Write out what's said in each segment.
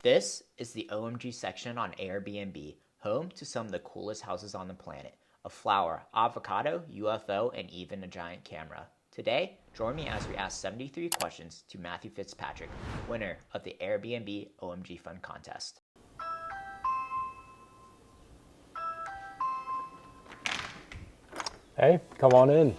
This is the OMG section on Airbnb, home to some of the coolest houses on the planet. A flower, avocado, UFO, and even a giant camera. Today, join me as we ask 73 questions to Matthew FitzPatrick, winner of the Airbnb OMG Fund Contest. Hey, come on in.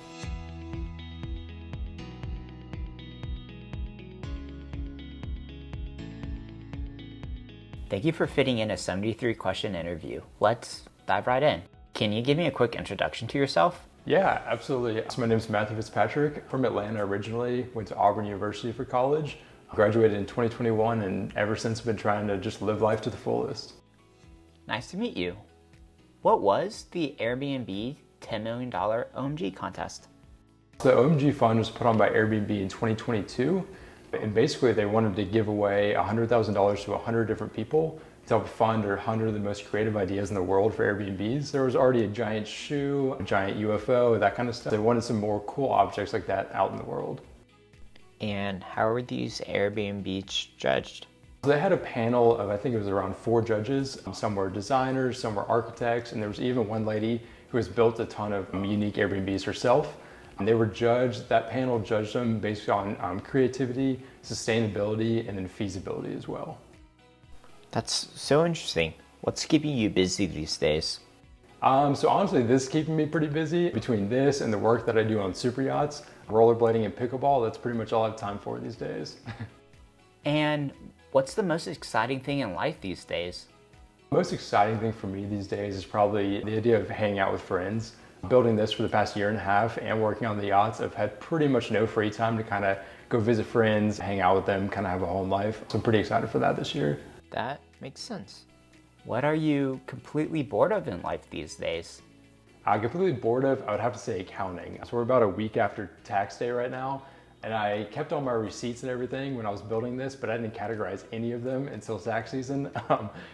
Thank you for fitting in a 73-question interview. Let's dive right in. Can you give me a quick introduction to yourself? Yeah, absolutely. So my name is Matthew FitzPatrick. From Atlanta originally, went to Auburn University for college. Graduated in 2021 and ever since been trying to just live life to the fullest. Nice to meet you. What was the Airbnb $10 million OMG contest? The OMG fund was put on by Airbnb in 2022. And basically they wanted to give away $100,000 to 100 different people to help fund 100 of the most creative ideas in the world for Airbnbs. There was already a giant shoe, a giant UFO, that kind of stuff. They wanted some more cool objects like that out in the world. And how were these Airbnbs judged? So they had a panel of, I think it was around 4 judges. Some were designers, some were architects, and there was even one lady who has built a ton of unique Airbnbs herself. And they were judged, that panel judged them based on creativity, sustainability, and then feasibility as well. That's so interesting. What's keeping you busy these days? So honestly, this is keeping me pretty busy. Between this and the work that I do on super yachts, rollerblading and pickleball, that's pretty much all I have time for these days. And what's the most exciting thing in life these days? The most exciting thing for me these days is probably the idea of hanging out with friends. Building this for the past year and a half and working on the yachts, I've had pretty much no free time to kind of go visit friends, hang out with them, kind of have a home life. So I'm pretty excited for that this year. That makes sense. What are you completely bored of in life these days? Completely bored of, I would have to say accounting. So we're about a week after tax day right now. And I kept all my receipts and everything when I was building this, but I didn't categorize any of them until tax season.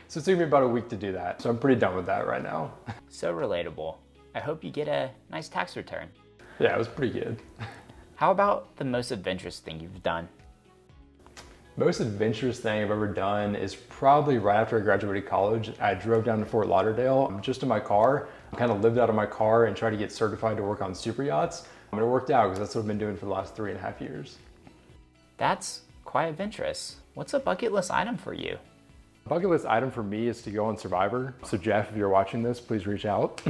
So it took me about a week to do that. So I'm pretty done with that right now. So relatable. I hope you get a nice tax return. Yeah, it was pretty good. How about the most adventurous thing you've done? Most adventurous thing I've ever done is probably right after I graduated college. I drove down to Fort Lauderdale just in my car. I kind of lived out of my car and tried to get certified to work on super yachts. And it worked out because that's what I've been doing for the last 3.5 years. That's quite adventurous. What's a bucket list item for you? A bucket list item for me is to go on Survivor. So Jeff, if you're watching this, please reach out.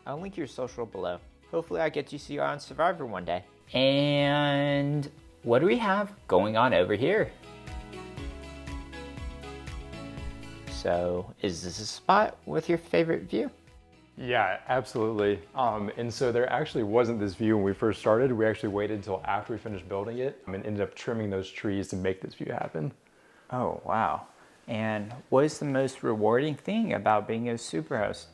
I'll link your social below. Hopefully I get to see you on Survivor one day. And what do we have going on over here? So is this a spot with your favorite view? Yeah, absolutely. And so there actually wasn't this view when we first started. We actually waited until after we finished building it and ended up trimming those trees to make this view happen. Oh, wow. And what is the most rewarding thing about being a SuperHost?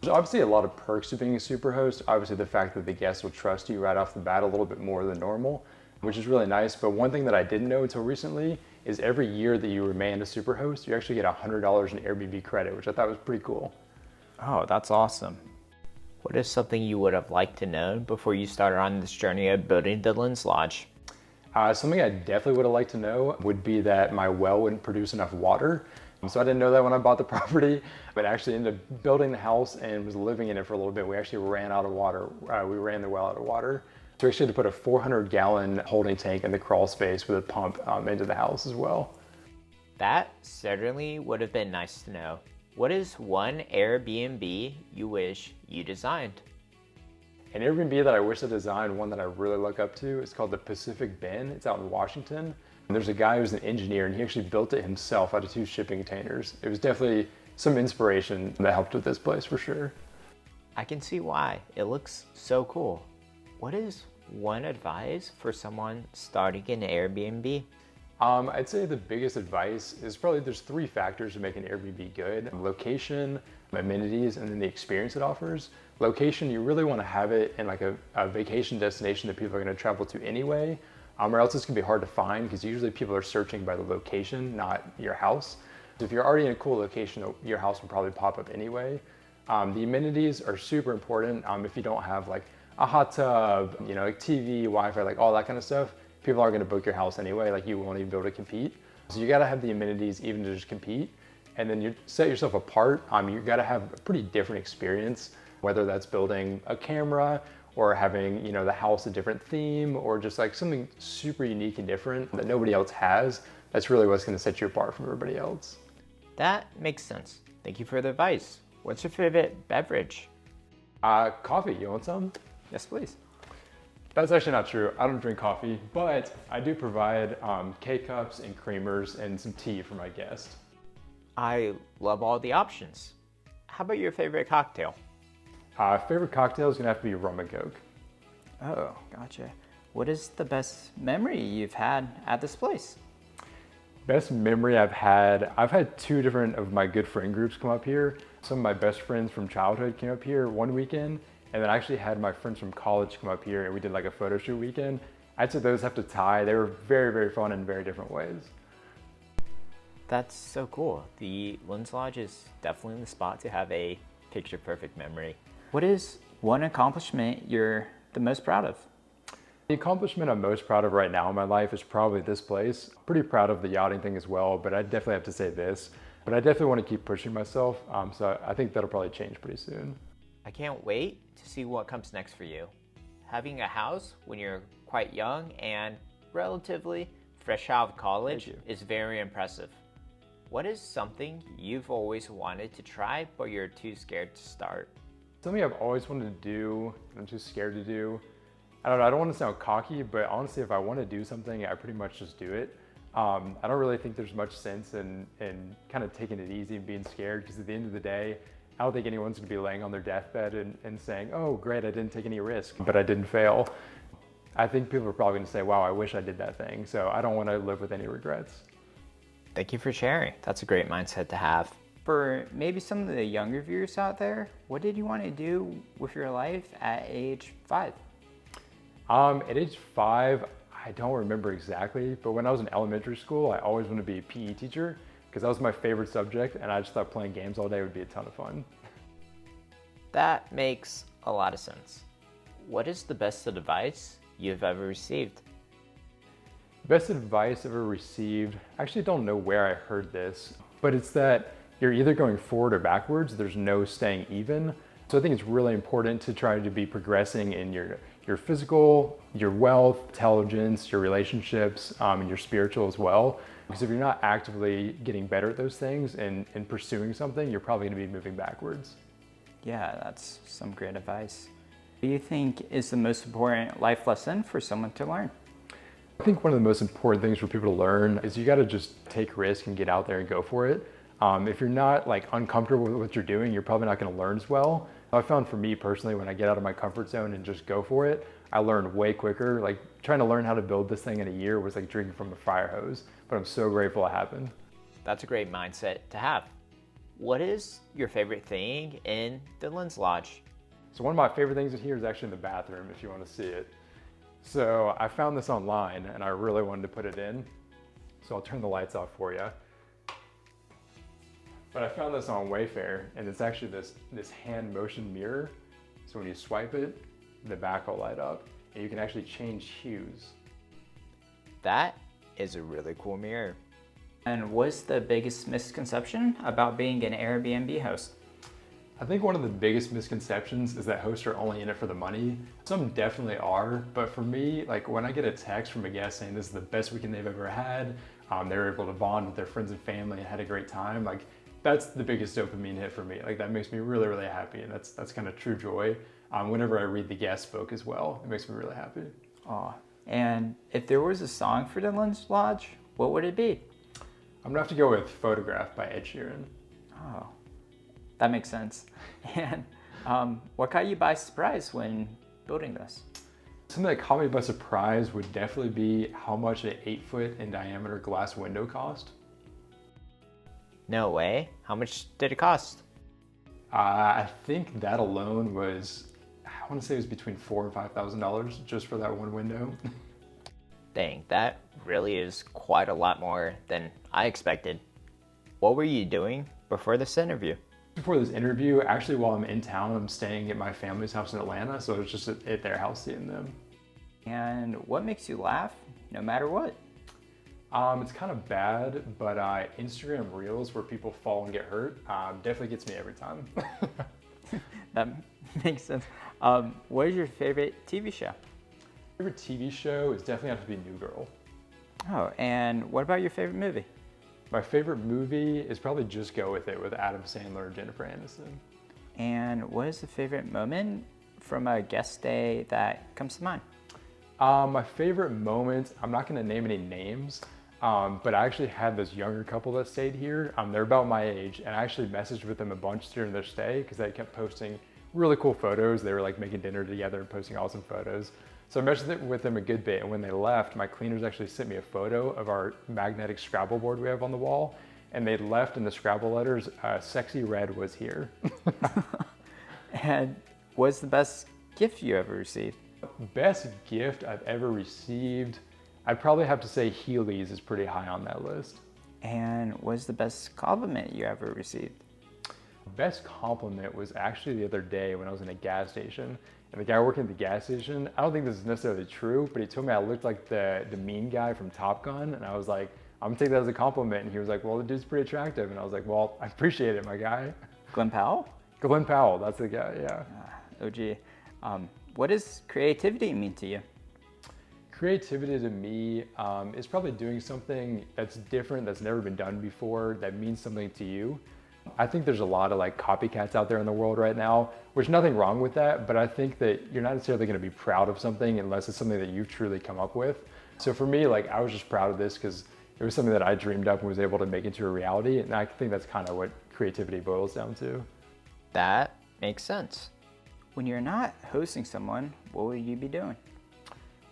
There's obviously a lot of perks to being a SuperHost. Obviously the fact that the guests will trust you right off the bat a little bit more than normal, which is really nice. But one thing that I didn't know until recently is every year that you remain a SuperHost, you actually get $100 in Airbnb credit, which I thought was pretty cool. Oh, that's awesome. What is something you would have liked to know before you started on this journey of building the Lens Lodge? Something I definitely would have liked to know would be that my well wouldn't produce enough water. So I didn't know that when I bought the property, but actually ended up building the house and was living in it for a little bit. We actually ran out of water. We ran the well out of water. So we actually had to put a 400-gallon holding tank in the crawl space with a pump into the house as well. That certainly would have been nice to know. What is one Airbnb you wish you designed? An Airbnb that I wish I designed, one that I really look up to, is called the Pacific Bend. It's out in Washington. And there's a guy who's an engineer and he actually built it himself out of 2 shipping containers. It was definitely some inspiration that helped with this place for sure. I can see why. It looks so cool. What is one advice for someone starting an Airbnb? I'd say the biggest advice is probably there's 3 factors to make an Airbnb good: location, amenities, and then the experience it offers. Location, you really want to have it in like a vacation destination that people are going to travel to anyway, or else it's going to be hard to find because usually people are searching by the location, not your house. So if you're already in a cool location, your house will probably pop up anyway. The amenities are super important. If you don't have like a hot tub, like TV, Wi-Fi, like all that kind of stuff, people aren't going to book your house anyway. Like you won't even be able to compete. So you gotta have the amenities even to just compete. And then you set yourself apart. You gotta have a pretty different experience, whether that's building a camera or having, the house a different theme, or just like something super unique and different that nobody else has. That's really what's gonna set you apart from everybody else. That makes sense. Thank you for the advice. What's your favorite beverage? Coffee, you want some? Yes, please. That's actually not true. I don't drink coffee, but I do provide K-cups and creamers and some tea for my guests. I love all the options. How about your favorite cocktail? Favorite cocktail is gonna have to be rum and coke. Oh, gotcha. What is the best memory you've had at this place? Best memory I've had two different of my good friend groups come up here. Some of my best friends from childhood came up here one weekend, and then I actually had my friends from college come up here and we did like a photo shoot weekend. I'd say those have to tie. They were very, very fun in very different ways. That's so cool. The Lens Lodge is definitely the spot to have a picture perfect memory. What is one accomplishment you're the most proud of? The accomplishment I'm most proud of right now in my life is probably this place. Pretty proud of the yachting thing as well, but I definitely have to say this. But I definitely want to keep pushing myself, so I think that'll probably change pretty soon. I can't wait to see what comes next for you. Having a house when you're quite young and relatively fresh out of college is very impressive. What is something you've always wanted to try, but you're too scared to start? Something I've always wanted to do, and I'm too scared to do. I don't know, I don't want to sound cocky, but honestly, if I want to do something, I pretty much just do it. I don't really think there's much sense in kind of taking it easy and being scared, because at the end of the day, I don't think anyone's gonna be laying on their deathbed and saying, oh great, I didn't take any risk, but I didn't fail. I think people are probably gonna say, wow, I wish I did that thing. So I don't wanna live with any regrets. Thank you for sharing. That's a great mindset to have. For maybe some of the younger viewers out there, what did you want to do with your life at age 5? At age 5, I don't remember exactly, but when I was in elementary school, I always wanted to be a PE teacher because that was my favorite subject, and I just thought playing games all day would be a ton of fun. That makes a lot of sense. What is the best advice you've ever received? Best advice ever received, I actually don't know where I heard this, but it's that you're either going forward or backwards. There's no staying even. So I think it's really important to try to be progressing in your physical, your wealth, intelligence, your relationships, and your spiritual as well. Because if you're not actively getting better at those things and pursuing something, you're probably gonna be moving backwards. Yeah, that's some great advice. What do you think is the most important life lesson for someone to learn? I think one of the most important things for people to learn is you gotta just take risk and get out there and go for it. If you're not like uncomfortable with what you're doing, you're probably not gonna learn as well. I found for me personally, when I get out of my comfort zone and just go for it, I learned way quicker. Like trying to learn how to build this thing in a year was like drinking from a fire hose, but I'm so grateful it happened. That's a great mindset to have. What is your favorite thing in the Lens Lodge? So one of my favorite things in here is actually in the bathroom, if you want to see it. So I found this online and I really wanted to put it in. So I'll turn the lights off for you. But I found this on Wayfair, and it's actually this hand motion mirror. So when you swipe it, the back will light up, and you can actually change hues. That is a really cool mirror. And what's the biggest misconception about being an Airbnb host? I think one of the biggest misconceptions is that hosts are only in it for the money. Some definitely are, but for me, like when I get a text from a guest saying this is the best weekend they've ever had, they were able to bond with their friends and family and had a great time, like that's the biggest dopamine hit for me. Like that makes me really, really happy, and that's kind of true joy. Whenever I read the guest book as well, it makes me really happy. Aw, and if there was a song for the Lens Lodge, what would it be? I'm gonna have to go with Photograph by Ed Sheeran. Oh, that makes sense. And what caught you by surprise when building this? Something that caught me by surprise would definitely be how much an 8-foot in diameter glass window cost. No way. How much did it cost? I think that alone was, I want to say it was between $4,000 and $5,000 just for that one window. Dang, that really is quite a lot more than I expected. What were you doing before this interview? Before this interview, actually while I'm in town, I'm staying at my family's house in Atlanta, so it's just at their house seeing them. And what makes you laugh no matter what? It's kind of bad, but Instagram Reels where people fall and get hurt definitely gets me every time. That makes sense. What is your favorite TV show? Favorite TV show is definitely have to be New Girl. Oh, and what about your favorite movie? My favorite movie is probably Just Go With It with Adam Sandler and Jennifer Aniston. And what is the favorite moment from a guest stay that comes to mind? My favorite moment, I'm not going to name any names, but I actually had this younger couple that stayed here. They're about my age, and I actually messaged with them a bunch during their stay because they kept posting really cool photos. They were like making dinner together and posting awesome photos. So I messaged with them a good bit, and when they left, my cleaners actually sent me a photo of our magnetic Scrabble board we have on the wall, and they left in the Scrabble letters, "Sexy Red was here." And what's the best gift you ever received? Best gift I've ever received, I'd probably have to say Heelys is pretty high on that list. And what's the best compliment you ever received? Best compliment was actually the other day when I was in a gas station, and the guy working at the gas station, I don't think this is necessarily true, but he told me I looked like the mean guy from Top Gun, and I was like, I'm gonna take that as a compliment, and he was like, well, the dude's pretty attractive, and I was like, well, I appreciate it, my guy. Glenn Powell? Glenn Powell, that's the guy, yeah. OG. What does creativity mean to you? Creativity to me is probably doing something that's different, that's never been done before, that means something to you. I think there's a lot of like copycats out there in the world right now, which nothing wrong with that, but I think that you're not necessarily going to be proud of something unless it's something that you've truly come up with. So for me, like I was just proud of this because it was something that I dreamed up and was able to make into a reality, and I think that's kind of what creativity boils down to. That makes sense. When you're not hosting someone, what would you be doing?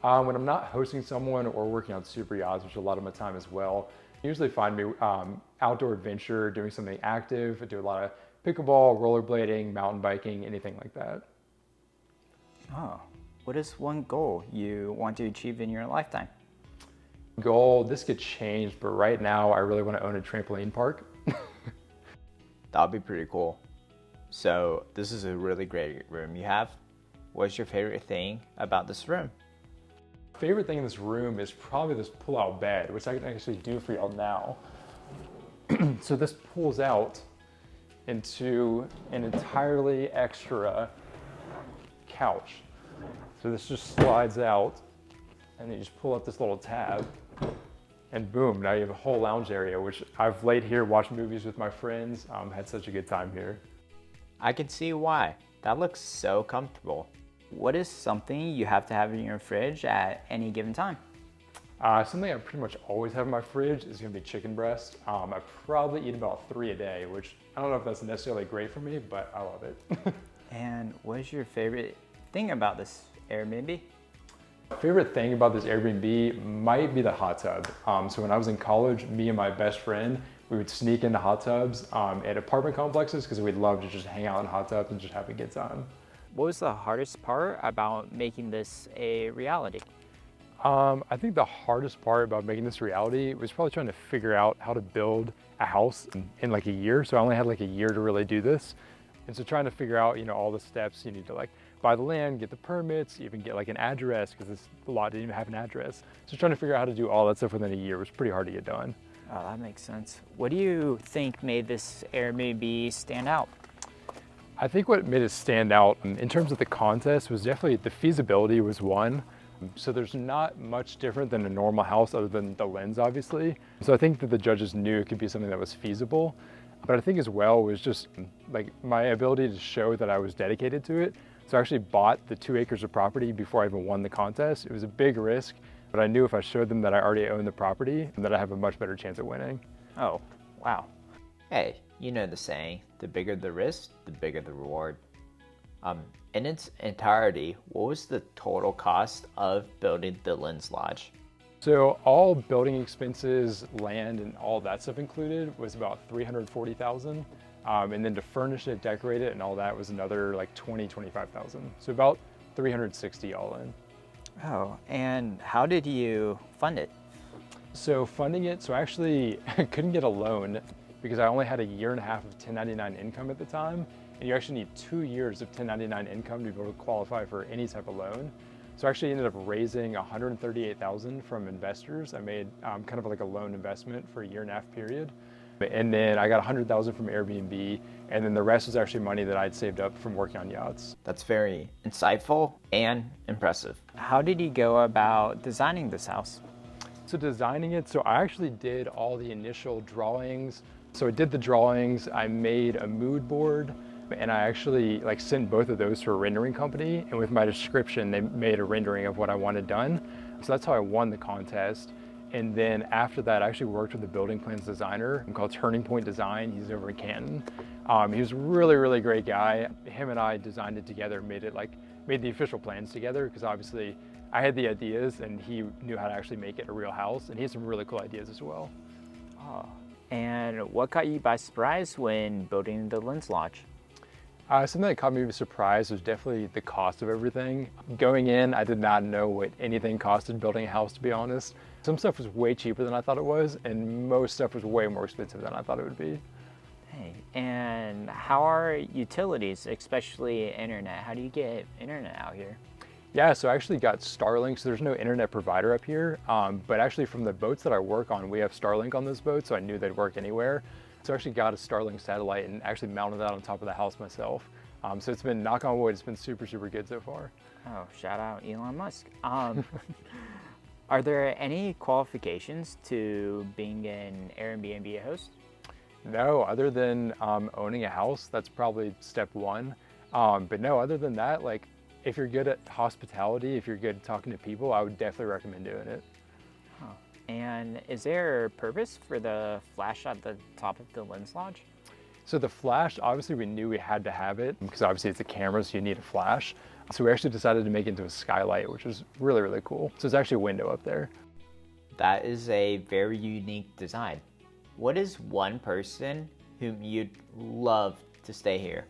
When I'm not hosting someone or working on super yachts, which is a lot of my time as well, I usually find me outdoor adventure, doing something active. I do a lot of pickleball, rollerblading, mountain biking, anything like that. Oh, what is one goal you want to achieve in your lifetime? Goal, this could change, but right now I really want to own a trampoline park. That'll be pretty cool. So this is a really great room you have. What's your favorite thing about this room? Favorite thing in this room is probably this pull-out bed, which I can actually do for y'all now. So this pulls out into an entirely extra couch. So this just slides out, and you just pull up this little tab, and boom, now you have a whole lounge area, which I've laid here, watched movies with my friends, had such a good time here. I can see why. That looks so comfortable. What is something you have to have in your fridge at any given time? Something I pretty much always have in my fridge is gonna be chicken breast. I probably eat about 3 a day, which I don't know if that's necessarily great for me, but I love it. And what is your favorite thing about this Airbnb? My favorite thing about this Airbnb might be the hot tub. So when I was in college, me and my best friend, we would sneak into hot tubs at apartment complexes because we'd love to just hang out in hot tubs and just have a good time. What was the hardest part about making this a reality? I think the hardest part about making this reality was probably trying to figure out how to build a house in like a year. So I only had like a year to really do this. And so trying to figure out, all the steps you need to like buy the land, get the permits, even get like an address because this lot didn't even have an address. So trying to figure out how to do all that stuff within a year was pretty hard to get done. Oh, that makes sense. What do you think made this Airbnb stand out? I think what made it stand out in terms of the contest was definitely the feasibility was one. So there's not much different than a normal house other than the lens, obviously. So I think that the judges knew it could be something that was feasible. But I think as well was just like my ability to show that I was dedicated to it. So I actually bought the 2 acres of property before I even won the contest. It was a big risk, but I knew if I showed them that I already owned the property, that I have a much better chance of winning. Oh, wow. Hey, you know the saying, the bigger the risk, the bigger the reward. In its entirety, what was the total cost of building the Lens Lodge? So all building expenses, land, and all that stuff included was about $340,000. And then to furnish it, decorate it, and all that was another like $25,000. So about $360 all in. Oh, and how did you fund it? So funding it, so I actually couldn't get a loan because I only had a year and a half of 1099 income at the time. And you actually need 2 years of 1099 income to be able to qualify for any type of loan. So I actually ended up raising $138,000 from investors. I made kind of like a loan investment for a 1.5 year period. And then I got $100,000 from Airbnb, and then the rest was actually money that I'd saved up from working on yachts. That's very insightful and impressive. How did you go about designing this house? So designing it, so I actually did all the initial drawings. So I did the drawings, I made a mood board, and I actually sent both of those to a rendering company, and with my description, they made a rendering of what I wanted done. So that's how I won the contest. And then after that, I actually worked with a building plans designer called Turning Point Design. He's over in Canton. He was a really, really great guy. Him and I designed it together, made the official plans together, because obviously I had the ideas and he knew how to actually make it a real house, and he had some really cool ideas as well. Oh, and what caught you by surprise when building the Lens Lodge? Something that caught me by surprise was definitely the cost of everything. Going in, I did not know what anything costed building a house, to be honest. Some stuff was way cheaper than I thought it was, and most stuff was way more expensive than I thought it would be. Hey, and how are utilities, especially internet? How do you get internet out here? Yeah, so I actually got Starlink, so there's no internet provider up here, but actually from the boats that I work on, we have Starlink on those boats, so I knew they'd work anywhere. So I actually got a Starlink satellite and actually mounted that on top of the house myself. So it's been, knock on wood, it's been super, super good so far. Oh, shout out Elon Musk. Are there any qualifications to being an Airbnb host? No, other than owning a house, that's probably step one. But no, other than that, if you're good at hospitality, if you're good at talking to people, I would definitely recommend doing it. Huh. And is there a purpose for the flash at the top of the Lens Lodge? So the flash, obviously we knew we had to have it because obviously it's a camera, so you need a flash. So we actually decided to make it into a skylight, which was really, really cool. So it's actually a window up there. That is a very unique design. What is one person whom you'd love to stay here?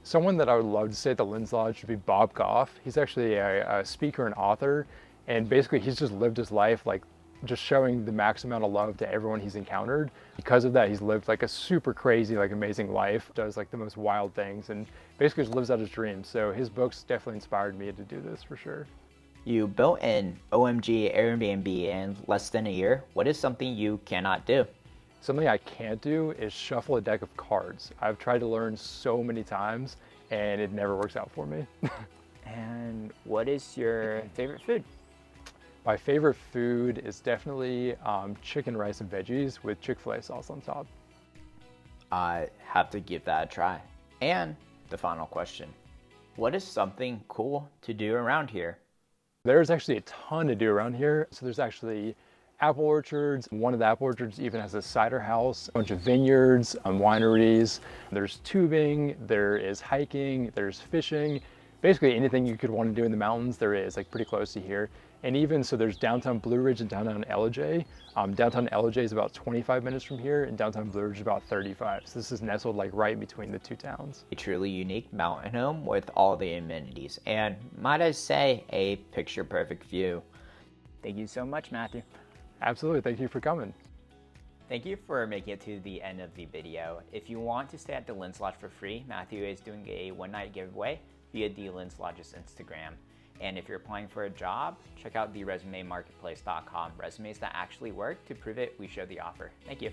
Someone that I would love to stay at the Lens Lodge would be Bob Goff. He's actually a speaker and author, and basically he's just lived his life just showing the max amount of love to everyone he's encountered. Because of that, he's lived a super crazy, amazing life, does the most wild things, and basically just lives out his dreams. So his books definitely inspired me to do this for sure. You built an OMG Airbnb in less than a year. What is something you cannot do? Something I can't do is shuffle a deck of cards. I've tried to learn so many times and it never works out for me. And what is your favorite food? My favorite food is definitely chicken, rice, and veggies with Chick-fil-A sauce on top. I have to give that a try. And the final question, what is something cool to do around here? There's actually a ton to do around here. So there's actually apple orchards. One of the apple orchards even has a cider house, a bunch of vineyards, wineries. There's tubing, there is hiking, there's fishing. Basically anything you could want to do in the mountains, there is, pretty close to here. And even, so there's downtown Blue Ridge and downtown Ellijay. Downtown Ellijay is about 25 minutes from here, and downtown Blue Ridge is about 35. So this is nestled right between the two towns. A truly unique mountain home with all the amenities, and might I say, a picture-perfect view. Thank you so much, Matthew. Absolutely, thank you for coming. Thank you for making it to the end of the video. If you want to stay at the Lens Lodge for free, Matthew is doing a one-night giveaway via the Lens Lodge's Instagram. And if you're applying for a job, check out the resumemarketplace.com. Resumes that actually work, to prove it, we show the offer. Thank you.